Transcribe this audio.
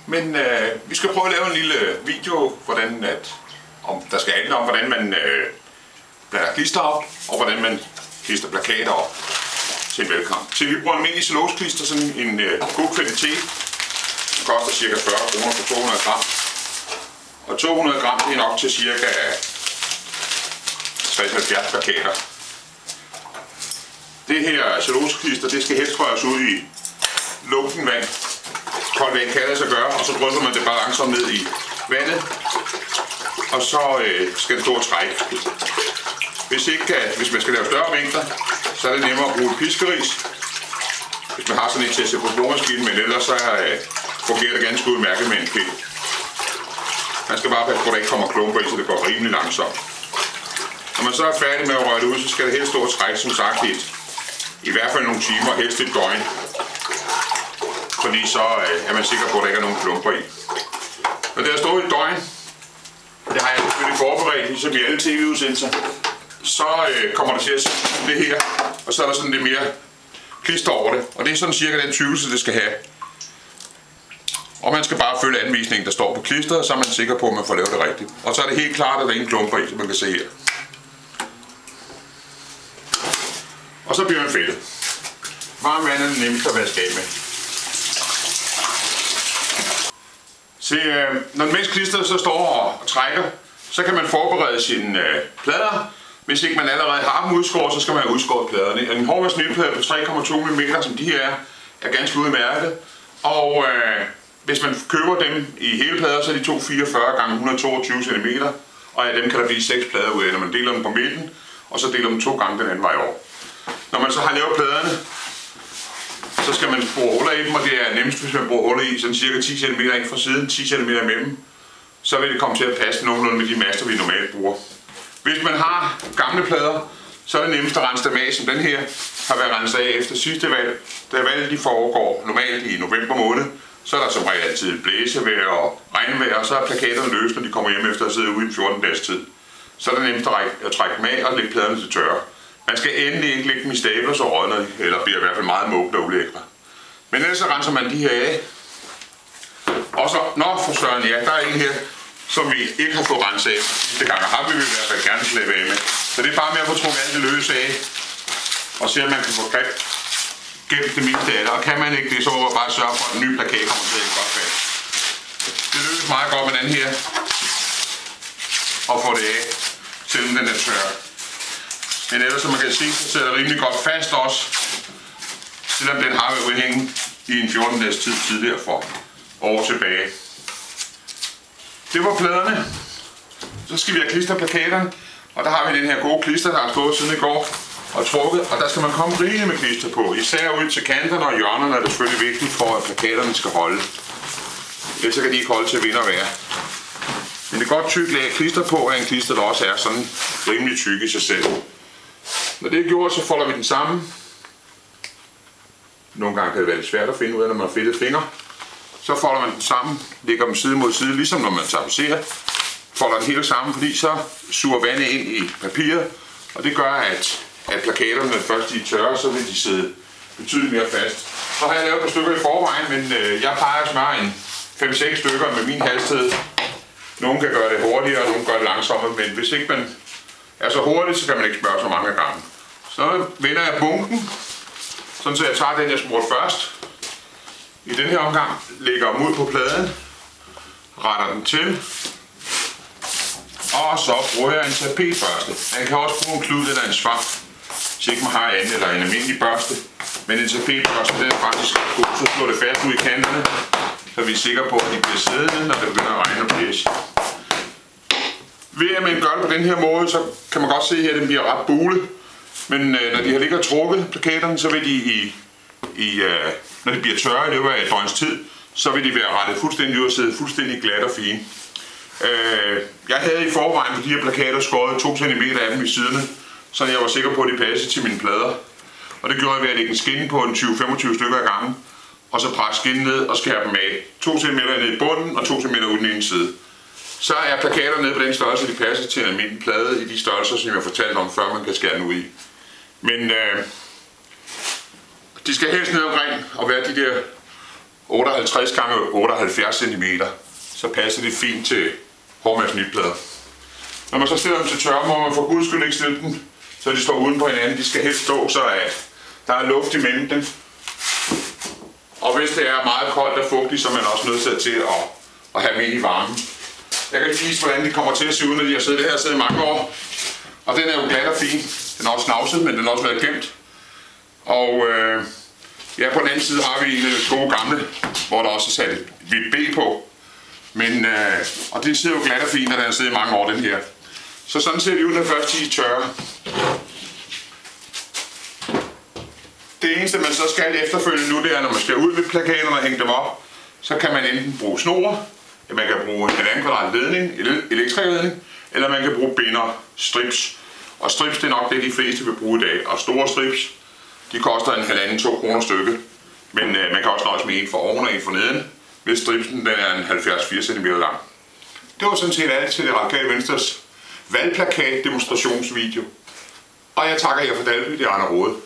Men vi skal prøve at lave en lille video, der skal handle om, hvordan man blander klister op, og hvordan man klister plakater op til en valgkamp. Så vi bruger en almindelig cellulose-klister, sådan en god kvalitet. Det koster ca. 40 kroner for 200 gram. Og 200 gram det er nok til ca. 60-70 plakater. Det her cellulose-klister, det skal helst røres ud i lunken vand. Koldt vand kan det så gøre, og så drysser man det bare langsomt ned i vandet. Og så skal det stå og trække. Hvis man skal lave større mængder, så er det nemmere at bruge piskeris. Hvis man har sådan et til at sætte på boremaskinen, men ellers så fungerer det ganske udmærket med en pind. Man skal bare passe på, at der ikke kommer klumper i, så det går rimelig langsomt. Når man så er færdig med at røre det ud, så skal det helst stå og trække, som sagt, i hvert fald nogle timer, helst et døgn. Fordi så er man sikker på, at der ikke er nogen klumper i. Når det har stået et døgn, det har jeg selvfølgelig forberedt, ligesom i alle tv-udsendelser, så kommer der til at se det her, og så er der sådan lidt mere klister over det. Og det er sådan cirka den tykkelse, det skal have. Og man skal bare følge anvisningen, der står på klisteret, så er man sikker på, at man får lavet det rigtigt. Og så er det helt klart, at der er ingen klumper i, som man kan se her. Og så bliver man fedtet. Varmt vand er det nemmest at vaske af med. Se, når mens klisteret så står og trækker, så kan man forberede sine plader. Hvis ikke man allerede har dem udskåret, så skal man have udskåret pladerne. En hård snitplade på 3,2 mm, som de her er ganske udmærket. Og hvis man køber dem i hele plader, så er de 244 x 122 cm. Og af dem kan der blive 6 plader ud af, når man deler dem på midten, og så deler dem 2 gange den anden vej over. Når man så har lavet pladerne, så skal man bruge huller i dem, og det er nemmest, hvis man bruger huller i sådan cirka 10 cm ind fra siden, 10 cm imellem. Så vil det komme til at passe nogenlunde med de master, vi normalt bruger. Hvis man har gamle plader, så er det nemmest at rense dem af, som den her har været renset af efter sidste valg. Da valget foregår normalt i november måned, så er der som regel altid blæsevejr og regnvejr, og så er plakaterne løs, når de kommer hjem efter at sidde ude i 14 dages tid. Så er det nemmest at trække dem af og lægge pladerne til tørre. Man skal endelig ikke lægge dem i stabler, så rådner de, eller bliver i hvert fald meget mugne og ulækre. Men ellers så renser man de her af. Og så, for søren, ja, der er en her, som vi ikke har fået renset af. Sidste gang har vi i hvert fald gerne slæbe af med. Så det er bare med at få trukket alt det løse af, og se om man kan få gemt det meste af det. Og kan man ikke det, så må man bare sørge for, at den nye plakat kommer til at godt fast. Det lykkes meget godt med den her, og få det af, selvom den er tør. Men ellers, som man kan se, så sidder det rimelig godt fast også, selvom den har været hænge i en 14 dages tid tidligere for år tilbage. Det var pladerne. Så skal vi have klisterplakaterne, og der har vi den her gode klister, der har stået siden i går og trukket, og der skal man komme rigeligt med klister på. Især ud til kanterne og hjørnerne er det selvfølgelig vigtigt for, at plakaterne skal holde. Ellers kan de ikke holde til vind og vejr. Men det er godt tyk lag klister på, er en klister, der også er sådan rimelig tyk i sig selv. Når det er gjort, så folder vi den sammen. Nogle gange kan det være lidt svært at finde ud af, når man har fedtet fingre. Så folder man den sammen, lægger dem side mod side, ligesom når man tapeserer. Folder den helt sammen, fordi så suger vandet ind i papiret. Og det gør, at plakaterne, når først de er tørre, så vil de sidde betydeligt mere fast. Så har jeg lavet et par stykker i forvejen, men jeg plejer at smøre en 5-6 stykker med min hastighed. Nogle kan gøre det hurtigere, og nogle gør det langsommere, men hvis ikke man er så hurtigt, så kan man ikke smøre så mange gange. Så vender jeg bunken, sådan så jeg tager den, jeg smurte først. I den her omgang lægger jeg dem ud på pladen, retter den til, og så bruger jeg en tapetbørste. Man kan også bruge en klud eller en svamp, hvis ikke man har andet eller en almindelig børste. Men en tapetbørste, den er faktisk god, så slår det fast ud i kanterne, så vi er sikre på, at de bliver siddende, når det begynder at regne og blæse. Ved at man gør det på den her måde, så kan man godt se her, at den bliver ret bulet. Men når de har ligget og trukket plakaterne, så vil de når de bliver tørre i løbet af et døgns tid, så vil de være rettet fuldstændig ud og sidde fuldstændig glat og fine. Jeg havde i forvejen på de her plakater skåret 2 cm af dem i siderne, så jeg var sikker på, at de passede til mine plader. Og det gjorde jeg ved at lægge en skinne på en 20-25 stykker ad gangen, og så presse skinnen ned og skære dem af. 2 cm ned i bunden og 2 cm ud den ene side. Så er plakaterne nede på den størrelse, de passer til en almindelig plade i de størrelser, som jeg fortalte om, før man kan skære den ud i. Men de skal helst ned omkring og være de der 58 x 78 cm, så passer det fint til hårmadsnitplader. Når man så stiller dem til tørre, må man for guds skyld ikke stille dem, så de står uden på hinanden. De skal helst stå, så at der er luft imellem dem. Og hvis det er meget koldt og fugtigt, så er man også nødt til at have dem ind i varmen. Jeg kan lige vise, hvordan de kommer til at se ud, når de har siddet her i mange år. Og den er jo glat og fin. Den er også snavset, men den har også været gemt. Og ja, på den anden side har vi en gode gamle, hvor der også er sat et hvidt B på. Men, og det sidder jo glat og fint, og den har siddet i mange år, den her. Så sådan ser det ud, når først de er tørre. Det eneste, man så skal efterfølgende nu, det er, når man skal ud med plakaterne og hænge dem op, så kan man enten bruge snor, man kan bruge en 1,5 kvadrat ledning, elektrikledning, eller man kan bruge binder, strips. Og strips, det er nok det, de fleste vil bruge i dag. Og store strips, de koster 1,5-2 kroner stykke. Men man kan også nøjes med en for oven og en for neden, hvis stripsen den er en 70-80 cm lang. Det var sådan set alt til det Radikale Venstres valgplakat demonstrationsvideo. Og jeg takker jer for det, det er Arne Rode.